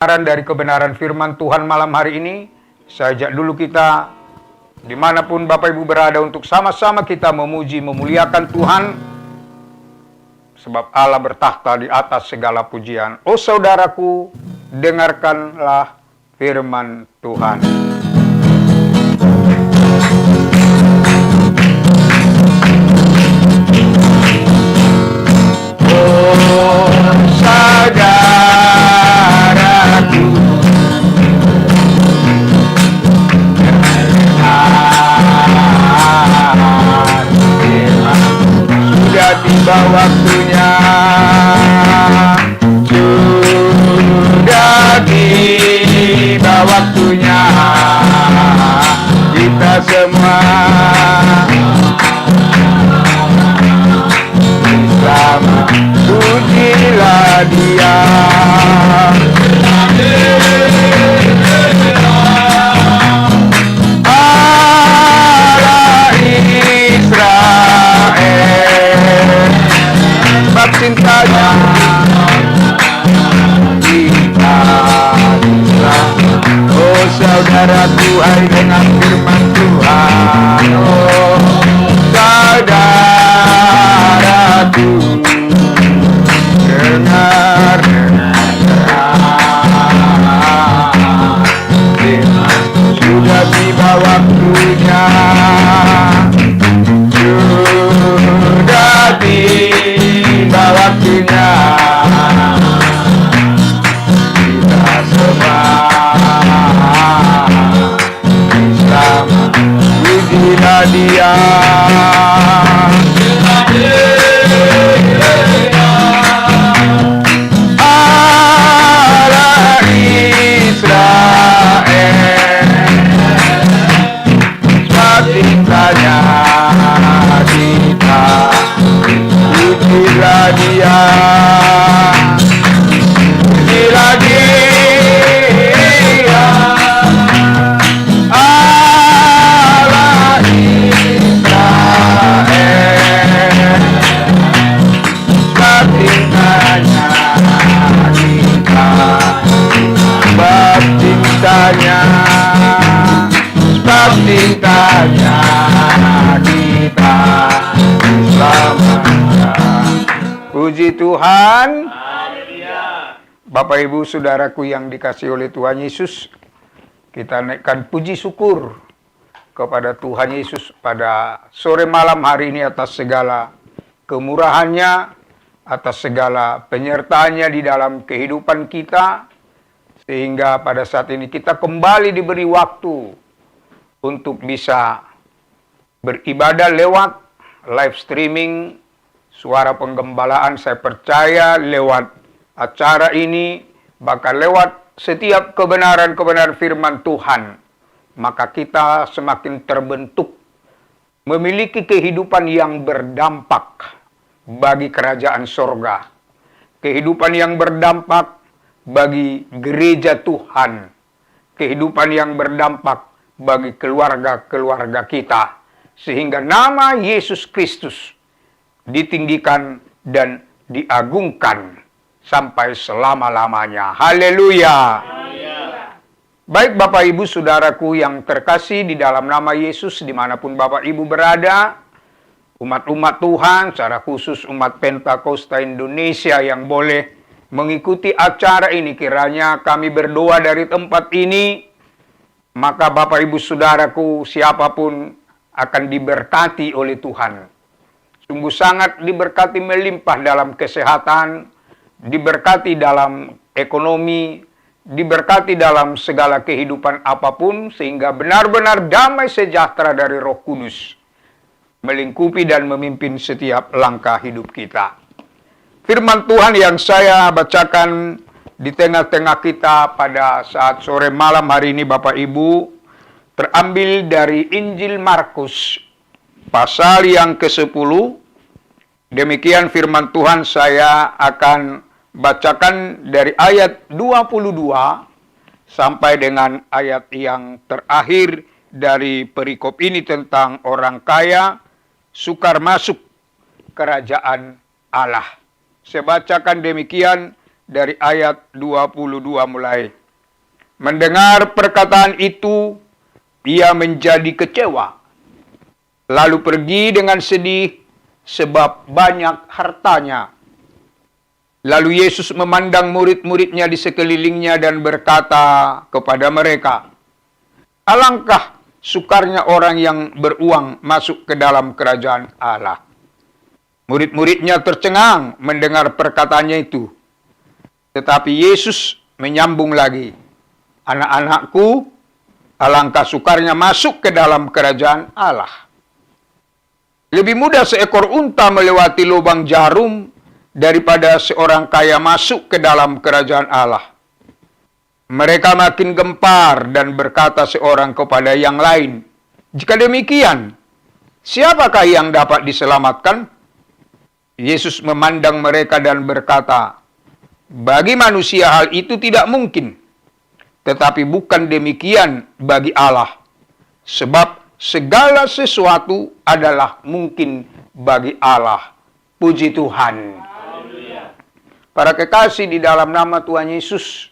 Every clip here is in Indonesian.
Dari kebenaran firman Tuhan malam hari ini, saya ajak dulu kita dimanapun Bapak Ibu berada untuk sama-sama kita memuji, memuliakan Tuhan, sebab Allah bertakhta di atas segala pujian. Oh saudaraku, dengarkanlah firman Tuhan. Oh saudaraku, sudah tiba waktunya, sudah tiba waktunya, kita semua bersama pujilah Dia. Allah Israel, sebab cintanya kita. Oh saudaraku, hai dengan firman Tuhan. Oh saudaraku, dengar sudah tiba waktunya, sudah tiba waktunya, kita semua bersama pujilah Dia. Allah Israel, sebab cintanya kita, pujilah Dia, pujilah Dia. Allah Israel, sebab cintanya kita, sebab cintanya, sebab cintanya kita selamanya. Puji Tuhan. Bapak Ibu Saudaraku yang dikasihi oleh Tuhan Yesus, kita naikkan puji syukur kepada Tuhan Yesus pada sore malam hari ini atas segala kemurahannya, atas segala penyertaannya di dalam kehidupan kita, sehingga pada saat ini kita kembali diberi waktu untuk bisa beribadah lewat live streaming suara penggembalaan. Saya percaya lewat acara ini, bahkan lewat setiap kebenaran-kebenaran firman Tuhan, maka kita semakin terbentuk memiliki kehidupan yang berdampak bagi kerajaan sorga, kehidupan yang berdampak bagi gereja Tuhan, kehidupan yang berdampak bagi keluarga-keluarga kita, sehingga nama Yesus Kristus ditinggikan dan diagungkan sampai selama-lamanya. Haleluya. Baik Bapak Ibu Saudaraku yang terkasih di dalam nama Yesus, dimanapun Bapak Ibu berada, umat-umat Tuhan, secara khusus umat Pentakosta Indonesia yang boleh mengikuti acara ini, kiranya kami berdoa dari tempat ini, maka Bapak Ibu Saudaraku siapapun akan diberkati oleh Tuhan. Sungguh sangat diberkati melimpah dalam kesehatan, diberkati dalam ekonomi, diberkati dalam segala kehidupan apapun, sehingga benar-benar damai sejahtera dari Roh Kudus melingkupi dan memimpin setiap langkah hidup kita. Firman Tuhan yang saya bacakan di tengah-tengah kita pada saat sore malam hari ini Bapak Ibu, terambil dari Injil Markus pasal yang ke-10. Demikian firman Tuhan, saya akan bacakan dari ayat 22 sampai dengan ayat yang terakhir dari perikop ini tentang orang kaya sukar masuk kerajaan Allah. Saya bacakan demikian dari ayat 22 mulai. Mendengar perkataan itu, ia menjadi kecewa, lalu pergi dengan sedih sebab banyak hartanya. Lalu Yesus memandang murid-muridnya di sekelilingnya dan berkata kepada mereka, "Alangkah sukarnya orang yang beruang masuk ke dalam kerajaan Allah." Murid-muridnya tercengang mendengar perkataannya itu. Tetapi Yesus menyambung lagi, "Anak-anakku, alangkah sukarnya masuk ke dalam kerajaan Allah. Lebih mudah seekor unta melewati lubang jarum daripada seorang kaya masuk ke dalam kerajaan Allah." Mereka makin gempar dan berkata seorang kepada yang lain, "Jika demikian, siapakah yang dapat diselamatkan?" Yesus memandang mereka dan berkata, "Bagi manusia hal itu tidak mungkin, tetapi bukan demikian bagi Allah. Sebab segala sesuatu adalah mungkin bagi Allah." Puji Tuhan. Para kekasih di dalam nama Tuhan Yesus,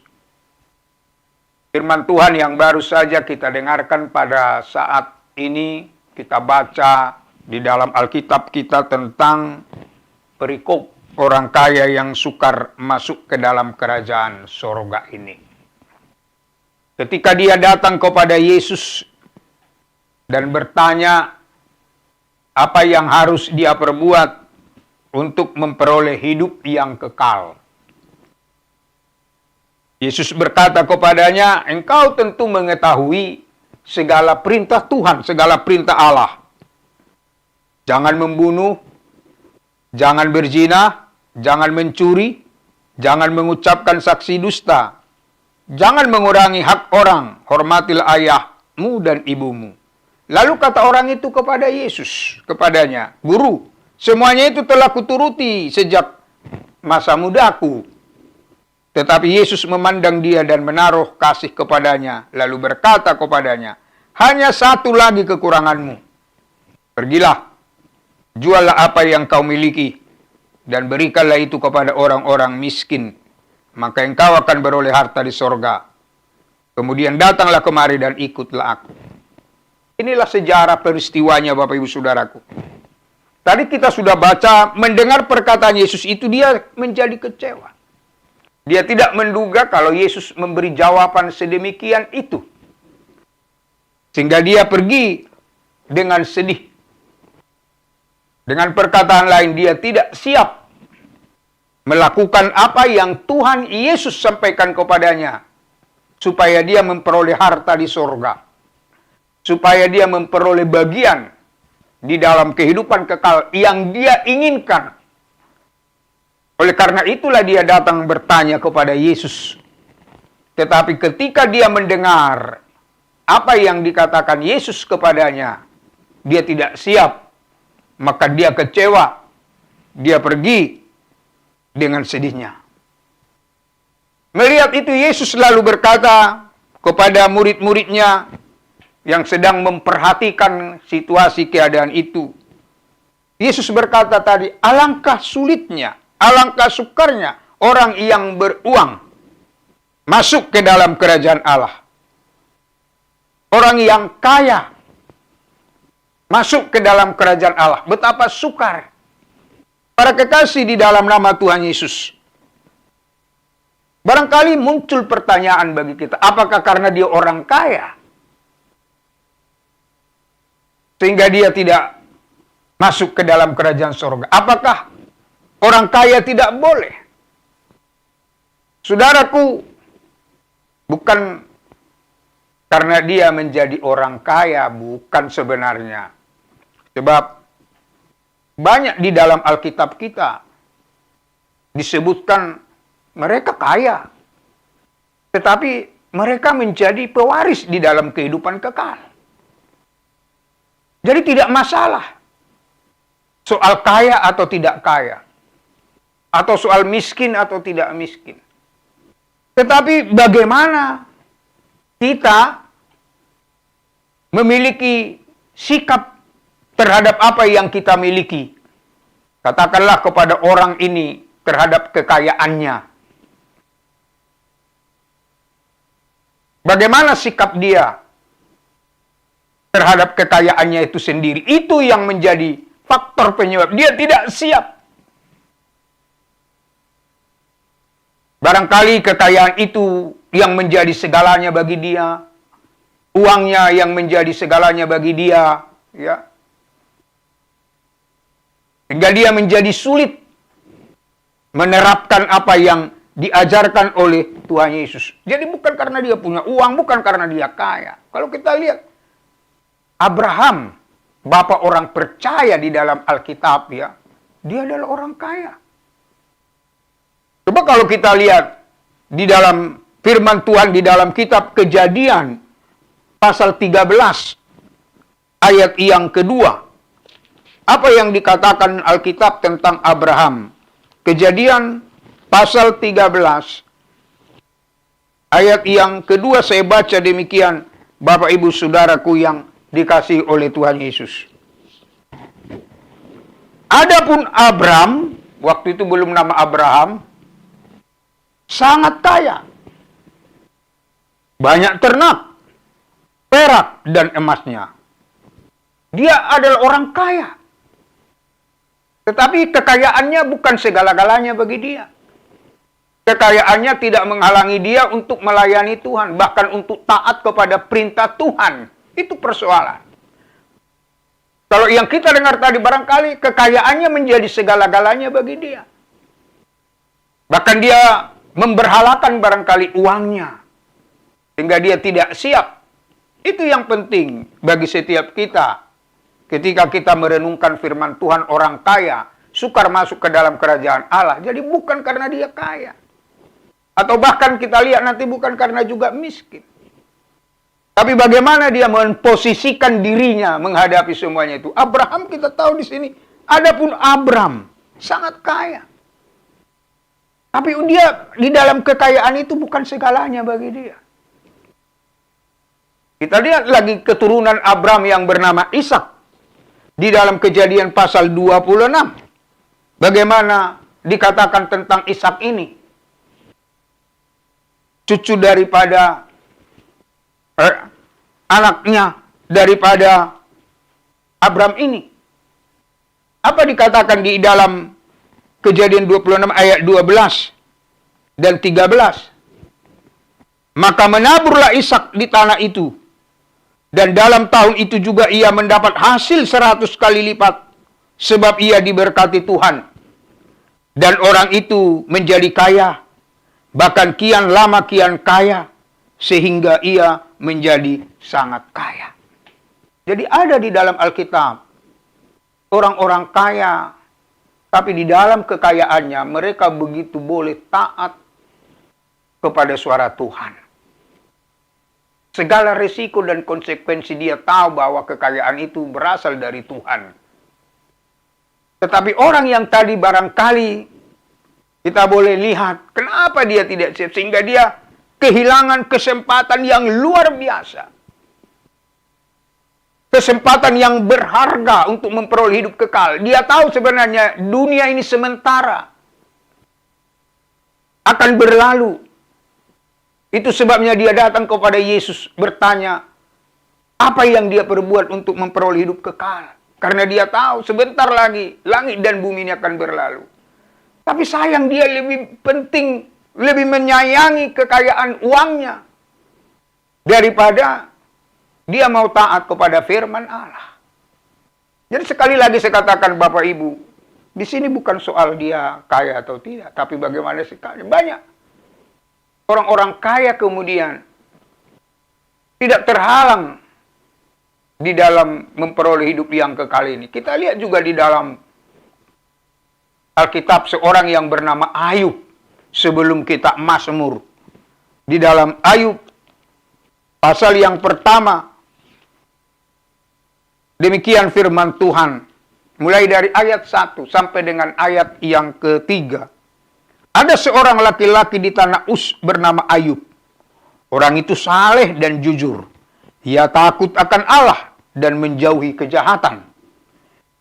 firman Tuhan yang baru saja kita dengarkan pada saat ini, kita baca di dalam Alkitab kita tentang perikop orang kaya yang sukar masuk ke dalam kerajaan sorga ini. Ketika dia datang kepada Yesus dan bertanya apa yang harus dia perbuat untuk memperoleh hidup yang kekal. Yesus berkata kepadanya, "Engkau tentu mengetahui segala perintah Tuhan, segala perintah Allah. Jangan membunuh, jangan berzina, jangan mencuri, jangan mengucapkan saksi dusta, jangan mengurangi hak orang, hormatilah ayahmu dan ibumu." Lalu kata orang itu kepada Yesus, kepadanya, "Guru, semuanya itu telah kuturuti sejak masa mudaku." Tetapi Yesus memandang dia dan menaruh kasih kepadanya, lalu berkata kepadanya, "Hanya satu lagi kekuranganmu. Pergilah, juallah apa yang kau miliki, dan berikanlah itu kepada orang-orang miskin, maka engkau akan beroleh harta di sorga. Kemudian datanglah kemari dan ikutlah aku." Inilah sejarah peristiwanya, Bapak Ibu Saudaraku. Tadi kita sudah baca, mendengar perkataan Yesus itu dia menjadi kecewa. Dia tidak menduga kalau Yesus memberi jawaban sedemikian itu. Sehingga dia pergi dengan sedih. Dengan perkataan lain, dia tidak siap melakukan apa yang Tuhan Yesus sampaikan kepadanya, supaya dia memperoleh harta di sorga, supaya dia memperoleh bagian di dalam kehidupan kekal yang dia inginkan. Oleh karena itulah dia datang bertanya kepada Yesus. Tetapi ketika dia mendengar apa yang dikatakan Yesus kepadanya, dia tidak siap, maka dia kecewa. Dia pergi dengan sedihnya. Melihat itu, Yesus lalu berkata kepada murid-muridnya yang sedang memperhatikan situasi keadaan itu. Yesus berkata tadi, alangkah sulitnya, alangkah sukarnya orang yang beruang masuk ke dalam kerajaan Allah. Orang yang kaya masuk ke dalam kerajaan Allah. Betapa sukar. Para kekasih di dalam nama Tuhan Yesus, barangkali muncul pertanyaan bagi kita, apakah karena dia orang kaya sehingga dia tidak masuk ke dalam kerajaan surga? Apakah orang kaya tidak boleh? Saudaraku, bukan karena dia menjadi orang kaya, bukan sebenarnya. Sebab banyak di dalam Alkitab kita disebutkan mereka kaya, tetapi mereka menjadi pewaris di dalam kehidupan kekal. Jadi tidak masalah soal kaya atau tidak kaya, atau soal miskin atau tidak miskin. Tetapi bagaimana kita memiliki sikap terhadap apa yang kita miliki. Katakanlah kepada orang ini terhadap kekayaannya. Bagaimana sikap dia terhadap kekayaannya itu sendiri? Itu yang menjadi faktor penyebab dia tidak siap. Barangkali kekayaan itu yang menjadi segalanya bagi dia, uangnya yang menjadi segalanya bagi dia, ya. Hingga dia menjadi sulit menerapkan apa yang diajarkan oleh Tuhan Yesus. Jadi bukan karena dia punya uang, bukan karena dia kaya. Kalau kita lihat Abraham, bapak orang percaya di dalam Alkitab, ya, dia adalah orang kaya. Coba kalau kita lihat di dalam firman Tuhan di dalam kitab Kejadian pasal 13 ayat yang kedua. Apa yang dikatakan Alkitab tentang Abraham? Kejadian pasal 13 ayat yang kedua, saya baca demikian, Bapak Ibu Saudaraku yang dikasihi oleh Tuhan Yesus. Adapun Abram, waktu itu belum nama Abraham, sangat kaya. Banyak ternak, perak dan emasnya. Dia adalah orang kaya. Tetapi kekayaannya bukan segala-galanya bagi dia. Kekayaannya tidak menghalangi dia untuk melayani Tuhan, bahkan untuk taat kepada perintah Tuhan. Itu persoalan. Kalau yang kita dengar tadi, barangkali kekayaannya menjadi segala-galanya bagi dia. Bahkan dia memberhalakan barangkali uangnya, sehingga dia tidak siap. Itu yang penting bagi setiap kita. Ketika kita merenungkan firman Tuhan, orang kaya sukar masuk ke dalam kerajaan Allah. Jadi bukan karena dia kaya. Atau bahkan kita lihat nanti bukan karena juga miskin. Tapi bagaimana dia memposisikan dirinya menghadapi semuanya itu. Abraham kita tahu di sini. Adapun Abram sangat kaya. Tapi dia di dalam kekayaan itu bukan segalanya bagi dia. Kita lihat lagi keturunan Abram yang bernama Ishak. Di dalam Kejadian pasal 26. Bagaimana dikatakan tentang Ishak ini? Cucu daripada anaknya daripada Abram ini. Apa dikatakan di dalam Kejadian 26 ayat 12 dan 13? Maka menaburlah Ishak di tanah itu. Dan dalam tahun itu juga ia mendapat hasil 100 kali lipat. Sebab ia diberkati Tuhan. Dan orang itu menjadi kaya. Bahkan kian lama kian kaya. Sehingga ia menjadi sangat kaya. Jadi ada di dalam Alkitab orang-orang kaya. Tapi di dalam kekayaannya mereka begitu boleh taat kepada suara Tuhan. Segala risiko dan konsekuensi dia tahu bahwa kekayaan itu berasal dari Tuhan. Tetapi orang yang tadi barangkali kita boleh lihat kenapa dia tidak siap. Sehingga dia kehilangan kesempatan yang luar biasa. Kesempatan yang berharga untuk memperoleh hidup kekal. Dia tahu sebenarnya dunia ini sementara. Akan berlalu. Itu sebabnya dia datang kepada Yesus bertanya, apa yang dia perbuat untuk memperoleh hidup kekal? Karena dia tahu sebentar lagi langit dan bumi ini akan berlalu. Tapi sayang dia lebih penting, lebih menyayangi kekayaan uangnya daripada dia mau taat kepada firman Allah. Jadi sekali lagi saya katakan Bapak Ibu, di sini bukan soal dia kaya atau tidak, tapi bagaimana sekali banyak orang-orang kaya kemudian tidak terhalang di dalam memperoleh hidup yang kekal ini. Kita lihat juga di dalam Alkitab seorang yang bernama Ayub sebelum kita Mazmur. Di dalam Ayub pasal yang pertama, demikian firman Tuhan. Mulai dari ayat 1 sampai dengan ayat yang ketiga. Ada seorang laki-laki di tanah Uz bernama Ayub. Orang itu saleh dan jujur. Ia takut akan Allah dan menjauhi kejahatan.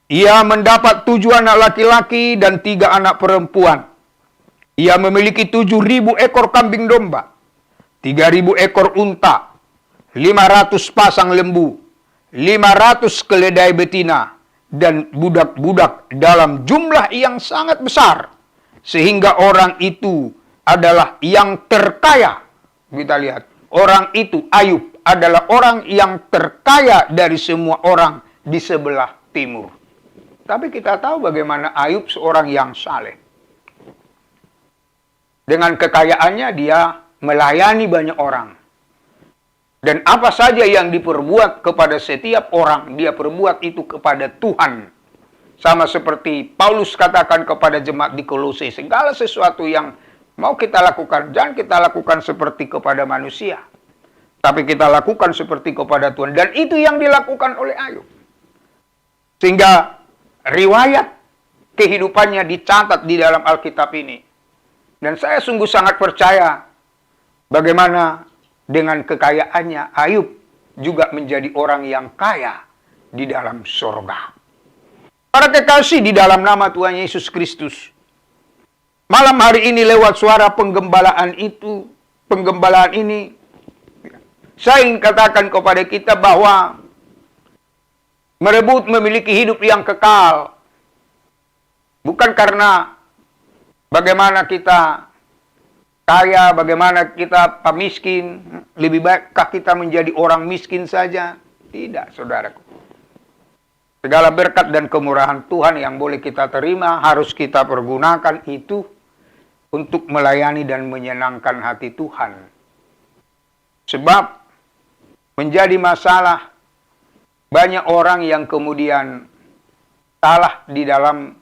Ia mendapat 7 anak laki-laki dan 3 anak perempuan. Ia memiliki 7.000 ekor kambing domba, 3.000 ekor unta, 500 pasang lembu, 500 keledai betina, dan budak-budak dalam jumlah yang sangat besar. Sehingga orang itu adalah yang terkaya. Kita lihat, orang itu, Ayub, adalah orang yang terkaya dari semua orang di sebelah timur. Tapi kita tahu bagaimana Ayub seorang yang saleh. Dengan kekayaannya dia melayani banyak orang. Dan apa saja yang diperbuat kepada setiap orang, dia perbuat itu kepada Tuhan. Sama seperti Paulus katakan kepada jemaat di Kolose, segala sesuatu yang mau kita lakukan, jangan kita lakukan seperti kepada manusia, tapi kita lakukan seperti kepada Tuhan. Dan itu yang dilakukan oleh Ayub. Sehingga riwayat kehidupannya dicatat di dalam Alkitab ini. Dan saya sungguh sangat percaya bagaimana dengan kekayaannya Ayub juga menjadi orang yang kaya di dalam surga. Para kekasih di dalam nama Tuhan Yesus Kristus, malam hari ini lewat suara penggembalaan ini, saya ingin katakan kepada kita bahwa merebut memiliki hidup yang kekal bukan karena bagaimana kita kaya, bagaimana kita miskin, lebih baikkah kita menjadi orang miskin saja? Tidak, saudaraku. Segala berkat dan kemurahan Tuhan yang boleh kita terima, harus kita pergunakan itu untuk melayani dan menyenangkan hati Tuhan. Sebab menjadi masalah banyak orang yang kemudian salah di dalam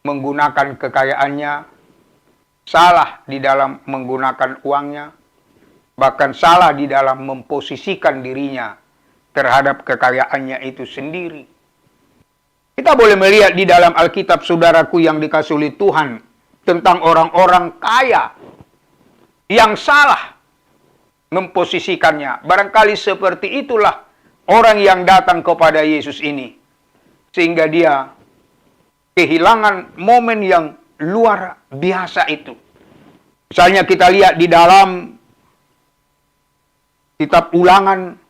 menggunakan kekayaannya, salah di dalam menggunakan uangnya, bahkan salah di dalam memposisikan dirinya terhadap kekayaannya itu sendiri. Kita boleh melihat di dalam Alkitab, saudaraku yang dikasihi oleh Tuhan, tentang orang-orang kaya yang salah memposisikannya. Barangkali seperti itulah orang yang datang kepada Yesus ini, sehingga dia kehilangan momen yang luar biasa itu. Misalnya kita lihat di dalam kitab Ulangan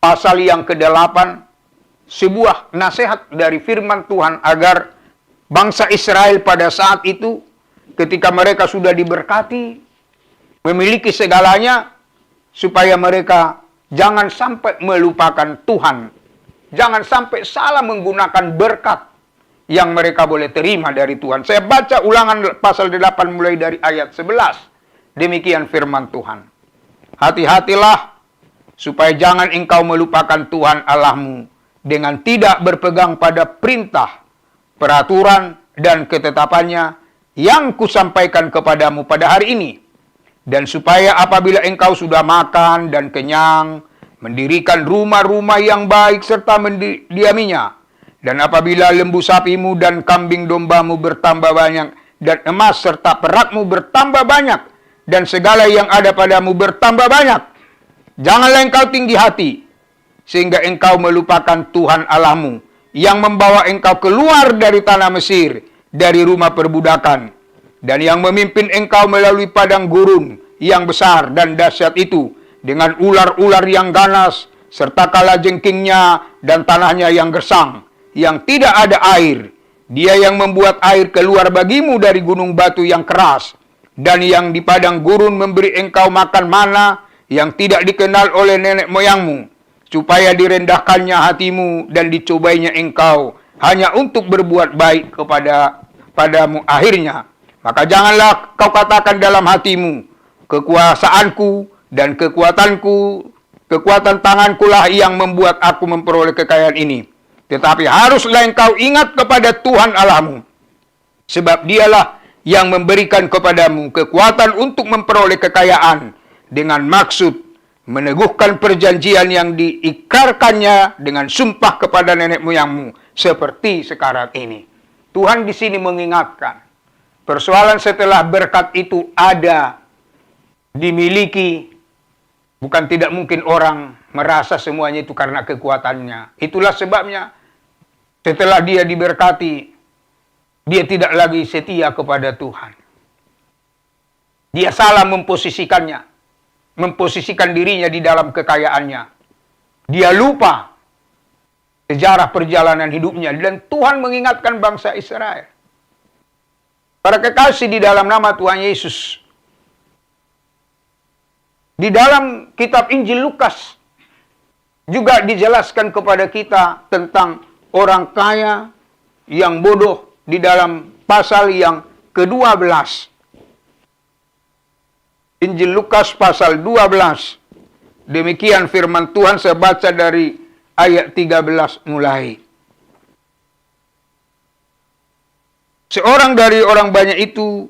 pasal yang ke-8, sebuah nasihat dari firman Tuhan agar bangsa Israel pada saat itu, ketika mereka sudah diberkati, memiliki segalanya, supaya mereka jangan sampai melupakan Tuhan. Jangan sampai salah menggunakan berkat yang mereka boleh terima dari Tuhan. Saya baca Ulangan pasal 8 mulai dari ayat 11. Demikian firman Tuhan. Hati-hatilah supaya jangan engkau melupakan Tuhan Allahmu dengan tidak berpegang pada perintah, peraturan, dan ketetapannya yang kusampaikan kepadamu pada hari ini. Dan supaya apabila engkau sudah makan dan kenyang, mendirikan rumah-rumah yang baik serta mendiaminya, dan apabila lembu sapimu dan kambing dombamu bertambah banyak, dan emas serta perakmu bertambah banyak, dan segala yang ada padamu bertambah banyak, janganlah engkau tinggi hati, sehingga engkau melupakan Tuhan Allahmu, yang membawa engkau keluar dari tanah Mesir, dari rumah perbudakan, dan yang memimpin engkau melalui padang gurun yang besar dan dahsyat itu, dengan ular-ular yang ganas, serta kalajengkingnya dan tanahnya yang gersang, yang tidak ada air. Dia yang membuat air keluar bagimu dari gunung batu yang keras, dan yang di padang gurun memberi engkau makan mana yang tidak dikenal oleh nenek moyangmu, supaya direndahkannya hatimu dan dicobainya engkau hanya untuk berbuat baik padamu akhirnya. Maka janganlah kau katakan dalam hatimu, kekuasaanku dan kekuatan tanganku lah yang membuat aku memperoleh kekayaan ini. Tetapi haruslah engkau ingat kepada Tuhan Allahmu, sebab dialah yang memberikan kepadamu kekuatan untuk memperoleh kekayaan, dengan maksud meneguhkan perjanjian yang diikrarkannya dengan sumpah kepada nenek moyangmu, seperti sekarang ini. Tuhan di sini mengingatkan, persoalan setelah berkat itu ada, dimiliki, bukan tidak mungkin orang merasa semuanya itu karena kekuatannya. Itulah sebabnya setelah dia diberkati, dia tidak lagi setia kepada Tuhan. Dia salah memposisikannya. memposisikan dirinya di dalam kekayaannya. Dia lupa sejarah perjalanan hidupnya, dan Tuhan mengingatkan bangsa Israel. Para kekasih di dalam nama Tuhan Yesus, di dalam kitab Injil Lukas juga dijelaskan kepada kita tentang orang kaya yang bodoh di dalam pasal yang ke-12. Injil Lukas pasal 12. Demikian firman Tuhan, saya baca dari ayat 13 mulai. Seorang dari orang banyak itu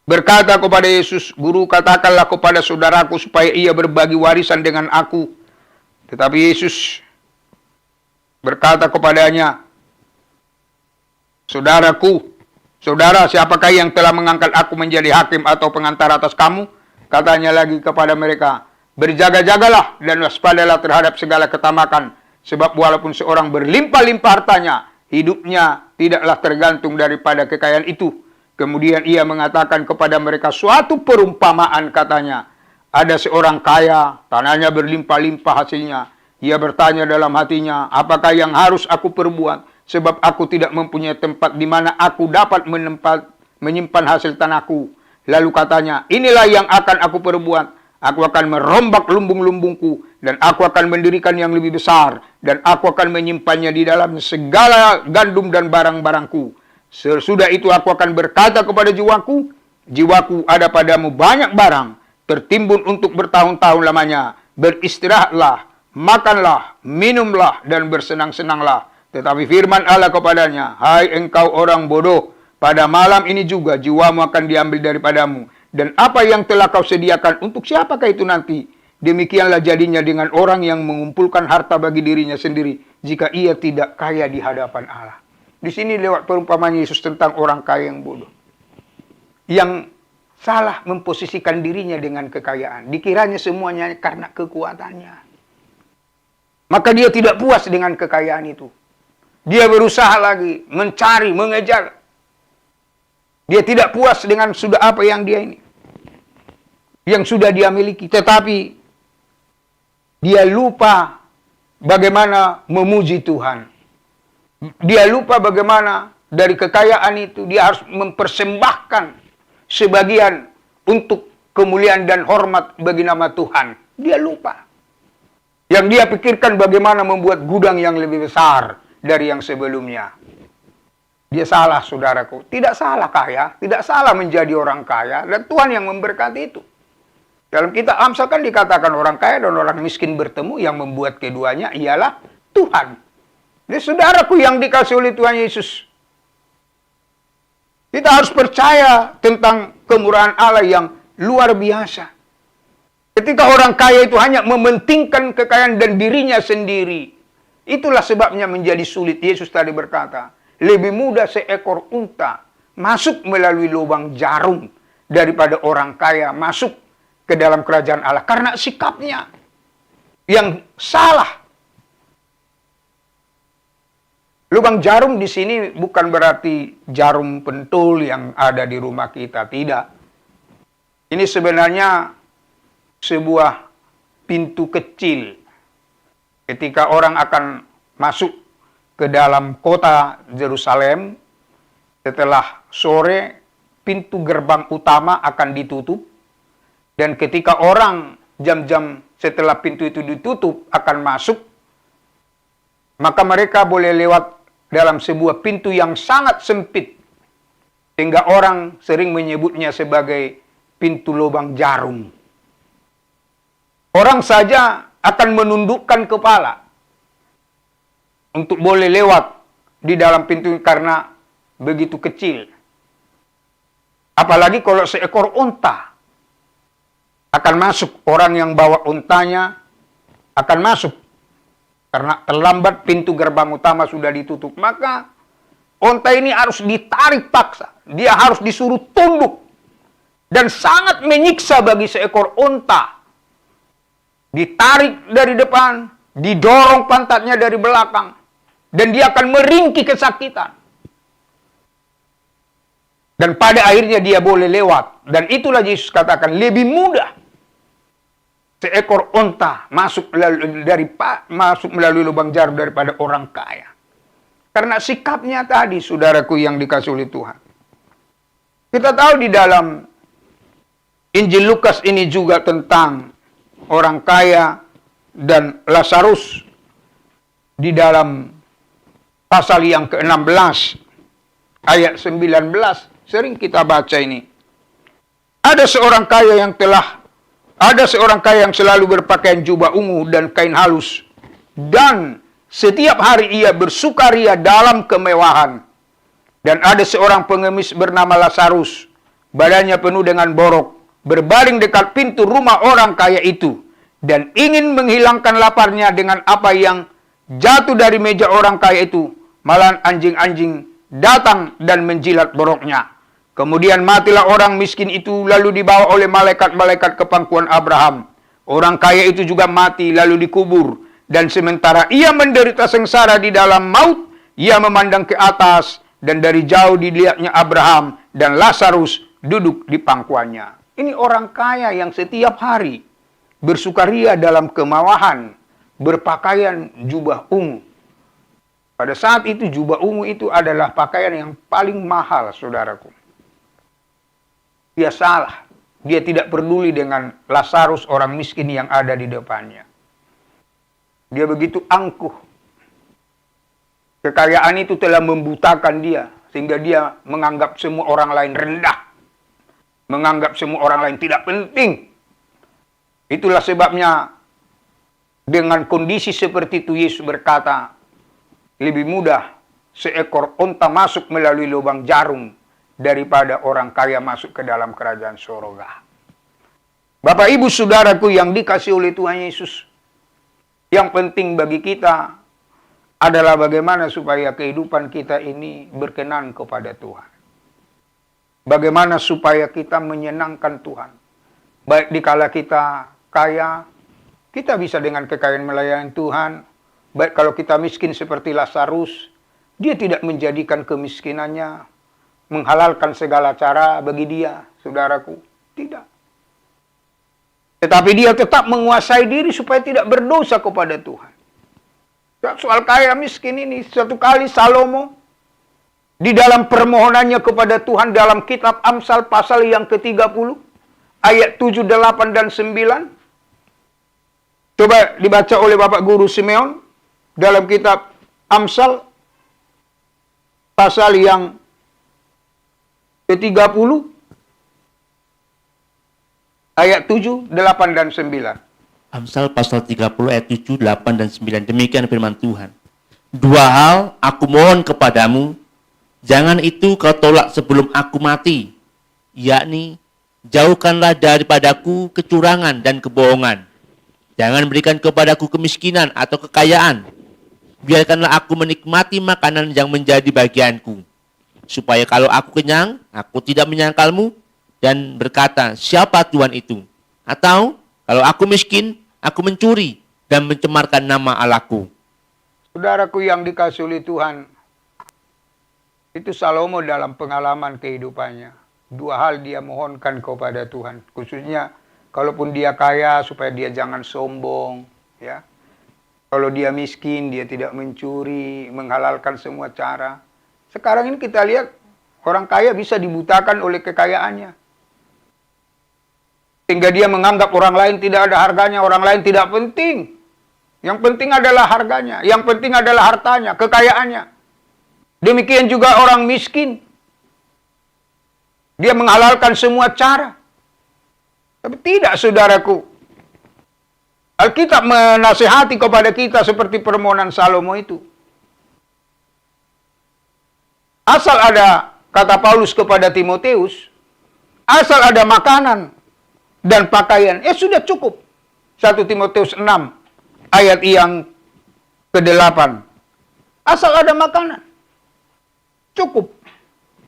berkata kepada Yesus, "Guru, katakanlah kepada saudaraku supaya ia berbagi warisan dengan aku." Tetapi Yesus berkata kepadanya, Saudara, siapakah yang telah mengangkat aku menjadi hakim atau pengantar atas kamu?" Katanya lagi kepada mereka, "Berjaga-jagalah dan waspadalah terhadap segala ketamakan, sebab walaupun seorang berlimpah-limpah hartanya, hidupnya tidaklah tergantung daripada kekayaan itu." Kemudian ia mengatakan kepada mereka suatu perumpamaan, katanya, "Ada seorang kaya, tanahnya berlimpah-limpah hasilnya. Ia bertanya dalam hatinya, apakah yang harus aku perbuat? Sebab aku tidak mempunyai tempat di mana aku dapat menyimpan hasil tanahku." Lalu katanya, "Inilah yang akan aku perbuat. Aku akan merombak lumbung-lumbungku, dan aku akan mendirikan yang lebih besar, dan aku akan menyimpannya di dalam segala gandum dan barang-barangku. Sesudah itu aku akan berkata kepada jiwaku, jiwaku, ada padamu banyak barang, tertimbun untuk bertahun-tahun lamanya. Beristirahatlah, makanlah, minumlah, dan bersenang-senanglah." Tetapi firman Allah kepadanya, "Hai engkau orang bodoh, pada malam ini juga jiwamu akan diambil daripadamu. Dan apa yang telah kau sediakan, untuk siapakah itu nanti? Demikianlah jadinya dengan orang yang mengumpulkan harta bagi dirinya sendiri, jika ia tidak kaya di hadapan Allah." Di sini lewat perumpamaan Yesus tentang orang kaya yang bodoh, yang salah memposisikan dirinya dengan kekayaan. Dikiranya semuanya karena kekuatannya. Maka dia tidak puas dengan kekayaan itu. Dia berusaha lagi, mencari, mengejar. Dia tidak puas dengan sudah apa yang dia ini, yang sudah dia miliki. Tetapi dia lupa bagaimana memuji Tuhan. Dia lupa bagaimana dari kekayaan itu dia harus mempersembahkan sebagian untuk kemuliaan dan hormat bagi nama Tuhan. Dia lupa. Yang dia pikirkan bagaimana membuat gudang yang lebih besar dari yang sebelumnya. Dia salah, saudaraku. Tidak salah kaya, tidak salah menjadi orang kaya, dan Tuhan yang memberkati itu. Dalam kitab Amsal kan dikatakan orang kaya dan orang miskin bertemu, yang membuat keduanya ialah Tuhan. Jadi saudaraku yang dikasih oleh Tuhan Yesus, kita harus percaya tentang kemurahan Allah yang luar biasa. Ketika orang kaya itu hanya mementingkan kekayaan dan dirinya sendiri, itulah sebabnya menjadi sulit. Yesus tadi berkata, lebih mudah seekor unta masuk melalui lubang jarum daripada orang kaya masuk ke dalam kerajaan Allah. Karena sikapnya yang salah. Lubang jarum di sini bukan berarti jarum pentul yang ada di rumah kita. Tidak. Ini sebenarnya sebuah pintu kecil. Ketika orang akan masuk ke dalam kota Yerusalem, setelah sore, pintu gerbang utama akan ditutup. Dan ketika orang jam-jam setelah pintu itu ditutup akan masuk, maka mereka boleh lewat dalam sebuah pintu yang sangat sempit. Sehingga orang sering menyebutnya sebagai pintu lubang jarum. Orang saja akan menundukkan kepala untuk boleh lewat di dalam pintu karena begitu kecil. Apalagi kalau seekor unta akan masuk, orang yang bawa untanya akan masuk. Karena terlambat pintu gerbang utama sudah ditutup. Maka unta ini harus ditarik paksa. Dia harus disuruh tunduk. Dan sangat menyiksa bagi seekor unta. Ditarik dari depan, didorong pantatnya dari belakang. Dan dia akan meringkih kesakitan. Dan pada akhirnya dia boleh lewat. Dan itulah Yesus katakan, lebih mudah seekor onta masuk melalui lubang jarum daripada orang kaya. Karena sikapnya tadi, saudaraku yang dikasihi oleh Tuhan. Kita tahu di dalam Injil Lukas ini juga tentang orang kaya dan Lazarus. Di dalam pasal yang ke-16, ayat 19, sering kita baca ini. Ada seorang kaya yang selalu berpakaian jubah ungu dan kain halus. Dan setiap hari ia bersukaria dalam kemewahan. Dan ada seorang pengemis bernama Lazarus, badannya penuh dengan borok, berbaring dekat pintu rumah orang kaya itu, dan ingin menghilangkan laparnya dengan apa yang jatuh dari meja orang kaya itu. Malahan anjing-anjing datang dan menjilat boroknya. Kemudian matilah orang miskin itu, lalu dibawa oleh malaikat-malaikat ke pangkuan Abraham. Orang kaya itu juga mati, lalu dikubur. Dan sementara ia menderita sengsara di dalam maut, ia memandang ke atas, dan dari jauh dilihatnya Abraham dan Lazarus duduk di pangkuannya. Ini orang kaya yang setiap hari bersukaria dalam kemewahan, berpakaian jubah ungu. Pada saat itu jubah ungu itu adalah pakaian yang paling mahal, saudaraku. Dia salah. Dia tidak peduli dengan Lazarus, orang miskin yang ada di depannya. Dia begitu angkuh. Kekayaan itu telah membutakan dia, sehingga dia menganggap semua orang lain rendah. Menganggap semua orang lain tidak penting. Itulah sebabnya dengan kondisi seperti itu Yesus berkata, lebih mudah seekor onta masuk melalui lubang jarum daripada orang kaya masuk ke dalam kerajaan surga. Bapak ibu saudaraku yang dikasihi oleh Tuhan Yesus, yang penting bagi kita adalah bagaimana supaya kehidupan kita ini berkenan kepada Tuhan. Bagaimana supaya kita menyenangkan Tuhan. Baik dikala kita kaya, kita bisa dengan kekayaan melayani Tuhan. Baik kalau kita miskin seperti Lazarus, dia tidak menjadikan kemiskinannya menghalalkan segala cara bagi dia, saudaraku. Tidak. Tetapi dia tetap menguasai diri supaya tidak berdosa kepada Tuhan. Soal kaya miskin ini, satu kali Salomo di dalam permohonannya kepada Tuhan dalam kitab Amsal pasal yang ke-30, ayat 7, 8, dan 9. Coba dibaca oleh Bapak Guru Simeon dalam kitab Amsal pasal yang ke-30, ayat 7, 8, dan 9. Amsal pasal 30 ayat 7, 8, dan 9. Demikian firman Tuhan. Dua hal aku mohon kepadamu, jangan itu kau tolak sebelum aku mati, yakni jauhkanlah daripadaku kecurangan dan kebohongan. Jangan berikan kepadaku kemiskinan atau kekayaan. Biarkanlah aku menikmati makanan yang menjadi bagianku, supaya kalau aku kenyang, aku tidak menyangkalmu dan berkata, siapa Tuhan itu? Atau kalau aku miskin, aku mencuri dan mencemarkan nama Allahku. Saudaraku yang dikasihi oleh Tuhan, itu Salomo dalam pengalaman kehidupannya. Dua hal dia mohonkan kepada Tuhan. Khususnya, kalaupun dia kaya, supaya dia jangan sombong. Ya. Kalau dia miskin, dia tidak mencuri, menghalalkan semua cara. Sekarang ini kita lihat, orang kaya bisa dibutakan oleh kekayaannya. Sehingga dia menganggap orang lain tidak ada harganya, orang lain tidak penting. Yang penting adalah harganya, yang penting adalah hartanya, kekayaannya. Demikian juga orang miskin. Dia menghalalkan semua cara. Tapi tidak, saudaraku. Alkitab menasihati kepada kita seperti permohonan Salomo itu. Asal ada, kata Paulus kepada Timoteus, asal ada makanan dan pakaian, sudah cukup. 1 Timoteus 6, ayat yang ke-8. Asal ada makanan, cukup.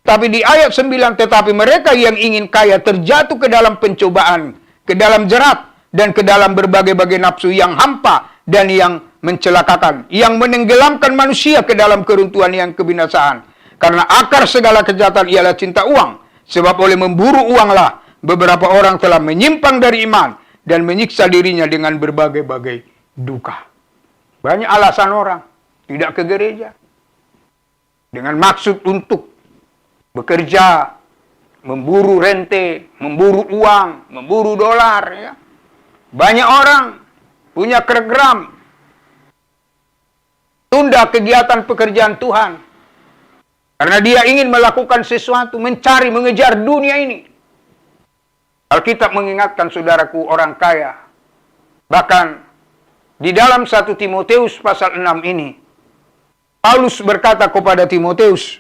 Tapi di ayat 9, tetapi mereka yang ingin kaya terjatuh ke dalam pencobaan, ke dalam jerat, dan ke dalam berbagai-bagai nafsu yang hampa dan yang mencelakakan, yang menenggelamkan manusia ke dalam keruntuhan yang kebinasaan. Karena akar segala kejahatan ialah cinta uang. Sebab oleh memburu uanglah beberapa orang telah menyimpang dari iman dan menyiksa dirinya dengan berbagai-bagai duka. Banyak alasan orang tidak ke gereja. Dengan maksud untuk bekerja, memburu rente, memburu uang, memburu dolar. Ya. Banyak orang punya program tunda kegiatan pekerjaan Tuhan. Karena dia ingin melakukan sesuatu, mencari, mengejar dunia ini. Alkitab mengingatkan saudaraku orang kaya. Bahkan di dalam 1 Timoteus pasal 6 ini, Paulus berkata kepada Timoteus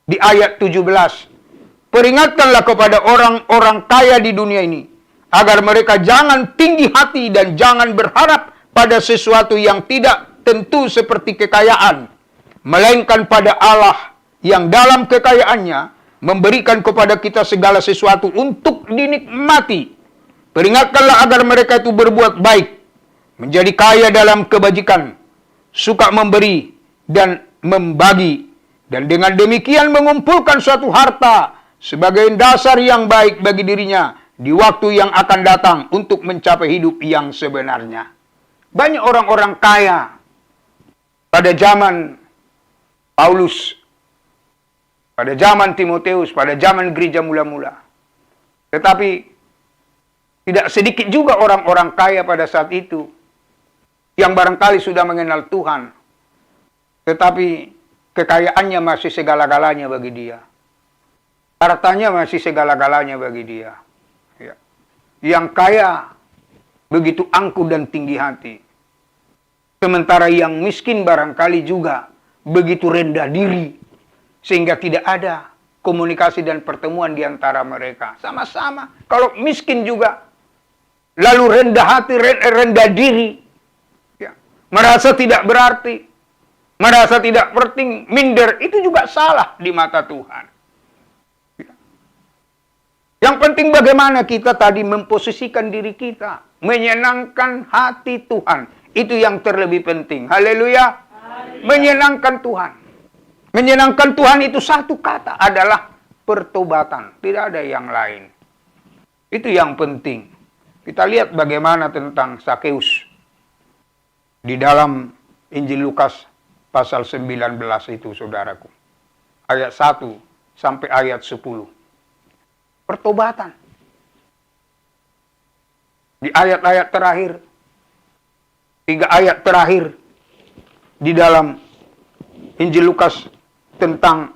di ayat 17, peringatkanlah kepada orang-orang kaya di dunia ini, agar mereka jangan tinggi hati dan jangan berharap pada sesuatu yang tidak tentu seperti kekayaan, melainkan pada Allah yang dalam kekayaannya memberikan kepada kita segala sesuatu untuk dinikmati. Peringatkanlah agar mereka itu berbuat baik, menjadi kaya dalam kebajikan, suka memberi dan membagi, dan dengan demikian mengumpulkan suatu harta sebagai dasar yang baik bagi dirinya di waktu yang akan datang untuk mencapai hidup yang sebenarnya. Banyak orang-orang kaya pada zaman Paulus, pada zaman Timoteus, pada zaman gereja mula-mula. Tetapi tidak sedikit juga orang-orang kaya pada saat itu yang barangkali sudah mengenal Tuhan, tetapi kekayaannya masih segala-galanya bagi dia. Hartanya masih segala-galanya bagi dia. Ya. Yang kaya begitu angkuh dan tinggi hati. Sementara yang miskin barangkali juga begitu rendah diri, sehingga tidak ada komunikasi dan pertemuan di antara mereka. Sama-sama. Kalau miskin juga, lalu rendah hati, rendah diri, ya. Merasa tidak berarti, merasa tidak penting, minder, itu juga salah di mata Tuhan. Ya. Yang penting bagaimana kita tadi memposisikan diri kita, menyenangkan hati Tuhan. Itu yang terlebih penting. Haleluya. Menyenangkan Tuhan. Menyenangkan Tuhan itu satu kata adalah pertobatan. Tidak ada yang lain. Itu yang penting. Kita lihat bagaimana tentang Sakeus di dalam Injil Lukas pasal 19 itu, saudaraku. Ayat 1 sampai ayat 10. Pertobatan. Di ayat-ayat terakhir, 3 ayat terakhir di dalam Injil Lukas tentang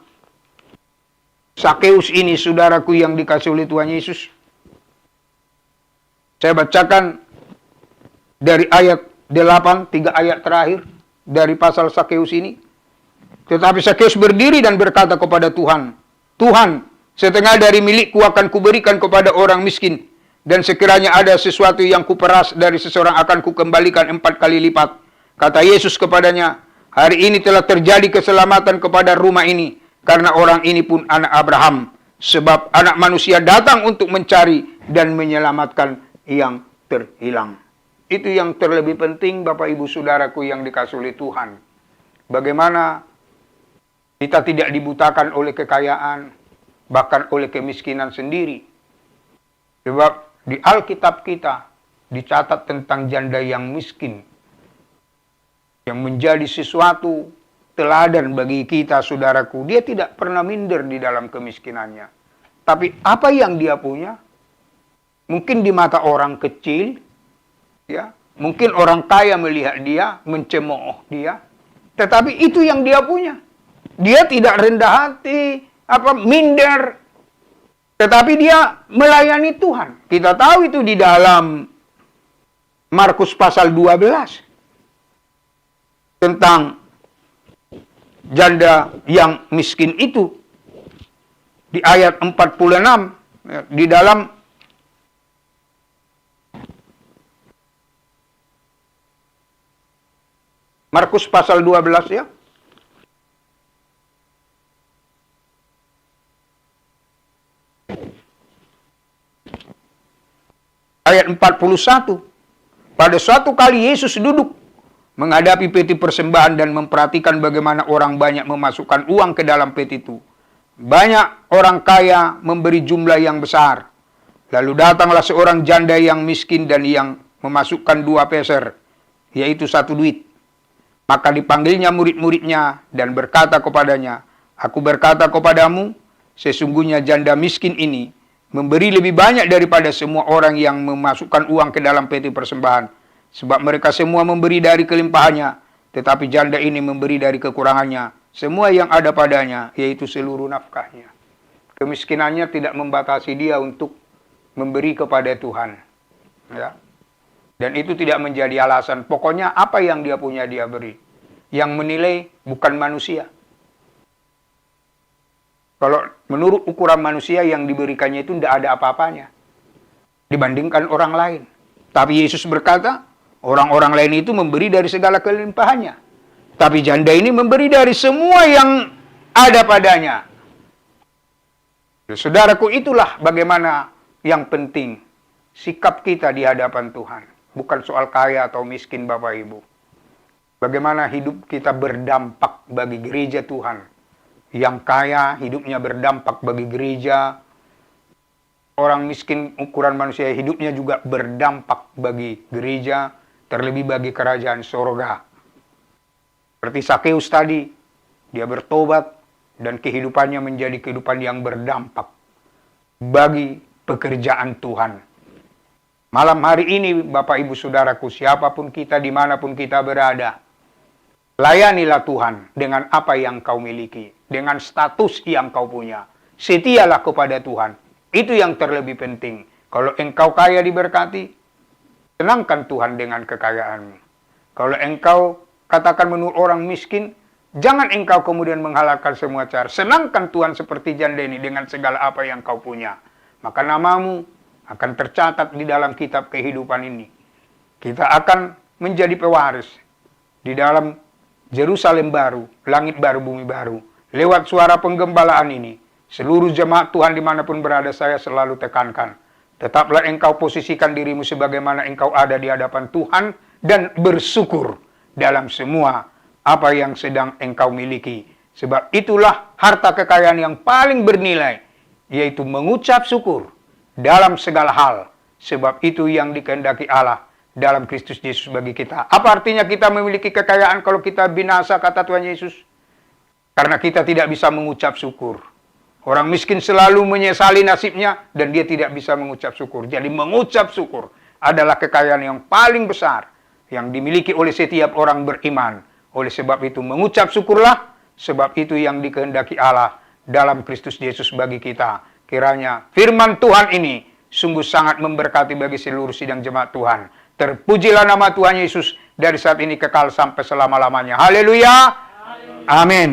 Sakeus ini, saudaraku yang dikasih oleh Tuhan Yesus. Saya bacakan dari ayat 8, 3 ayat terakhir dari pasal Sakeus ini. Tetapi Sakeus berdiri dan berkata kepada Tuhan, Tuhan, setengah dari milikku akan kuberikan kepada orang miskin, dan sekiranya ada sesuatu yang kuperas dari seseorang akan kukembalikan 4 kali lipat. Kata Yesus kepadanya, hari ini telah terjadi keselamatan kepada rumah ini, karena orang ini pun anak Abraham. Sebab anak manusia datang untuk mencari dan menyelamatkan yang terhilang. Itu yang terlebih penting, Bapak Ibu Saudaraku yang dikasih oleh Tuhan. Bagaimana kita tidak dibutakan oleh kekayaan, bahkan oleh kemiskinan sendiri. Sebab di Alkitab kita dicatat tentang janda yang miskin, yang menjadi sesuatu teladan bagi kita, saudaraku. Dia tidak pernah minder di dalam kemiskinannya. Tapi apa yang dia punya, mungkin di mata orang kecil, ya, mungkin orang kaya melihat dia, mencemooh dia, tetapi itu yang dia punya. Dia tidak rendah hati, minder, tetapi dia melayani Tuhan. Kita tahu itu di dalam Markus pasal 12. Tentang janda yang miskin itu. Di ayat 46. Di dalam Markus pasal 12 ya. Ayat 41. Pada suatu kali Yesus duduk menghadapi peti persembahan dan memperhatikan bagaimana orang banyak memasukkan uang ke dalam peti itu. Banyak orang kaya memberi jumlah yang besar. Lalu datanglah seorang janda yang miskin dan yang memasukkan 2 peser, yaitu 1 duit. Maka dipanggilnya murid-muridnya dan berkata kepadanya, "Aku berkata kepadamu, sesungguhnya janda miskin ini memberi lebih banyak daripada semua orang yang memasukkan uang ke dalam peti persembahan. Sebab mereka semua memberi dari kelimpahannya, tetapi janda ini memberi dari kekurangannya, semua yang ada padanya, yaitu seluruh nafkahnya." Kemiskinannya tidak membatasi dia untuk memberi kepada Tuhan. Ya. Dan itu tidak menjadi alasan. Pokoknya apa yang dia punya dia beri. Yang menilai bukan manusia. Kalau menurut ukuran manusia yang diberikannya itu tidak ada apa-apanya dibandingkan orang lain. Tapi Yesus berkata, orang-orang lain itu memberi dari segala kelimpahannya. Tapi janda ini memberi dari semua yang ada padanya. Saudaraku, itulah bagaimana yang penting sikap kita di hadapan Tuhan. Bukan soal kaya atau miskin, Bapak Ibu. Bagaimana hidup kita berdampak bagi gereja Tuhan. Yang kaya hidupnya berdampak bagi gereja. Orang miskin ukuran manusia hidupnya juga berdampak bagi gereja. Terlebih bagi kerajaan sorga. Seperti Sakeus tadi. Dia bertobat dan kehidupannya menjadi kehidupan yang berdampak bagi pekerjaan Tuhan. Malam hari ini, Bapak Ibu Saudaraku, siapapun kita, dimanapun kita berada, layanilah Tuhan dengan apa yang kau miliki, dengan status yang kau punya. Setialah kepada Tuhan. Itu yang terlebih penting. Kalau engkau kaya diberkati, senangkan Tuhan dengan kekayaanmu. Kalau engkau katakan menurut orang miskin, jangan engkau kemudian menghalalkan semua cara. Senangkan Tuhan seperti janda ini dengan segala apa yang kau punya. Maka namamu akan tercatat di dalam kitab kehidupan ini. Kita akan menjadi pewaris di dalam Yerusalem baru, langit baru, bumi baru. Lewat suara penggembalaan ini, seluruh jemaat Tuhan dimanapun berada, saya selalu tekankan. Tetaplah engkau posisikan dirimu sebagaimana engkau ada di hadapan Tuhan dan bersyukur dalam semua apa yang sedang engkau miliki. Sebab itulah harta kekayaan yang paling bernilai, yaitu mengucap syukur dalam segala hal. Sebab itu yang dikehendaki Allah dalam Kristus Yesus bagi kita. Apa artinya kita memiliki kekayaan kalau kita binasa, kata Tuhan Yesus? Karena kita tidak bisa mengucap syukur. Orang miskin selalu menyesali nasibnya dan dia tidak bisa mengucap syukur. Jadi mengucap syukur adalah kekayaan yang paling besar yang dimiliki oleh setiap orang beriman. Oleh sebab itu mengucap syukurlah, sebab itu yang dikehendaki Allah dalam Kristus Yesus bagi kita. Kiranya firman Tuhan ini sungguh sangat memberkati bagi seluruh sidang jemaat Tuhan. Terpujilah nama Tuhan Yesus dari saat ini kekal sampai selama-lamanya. Haleluya. Amin.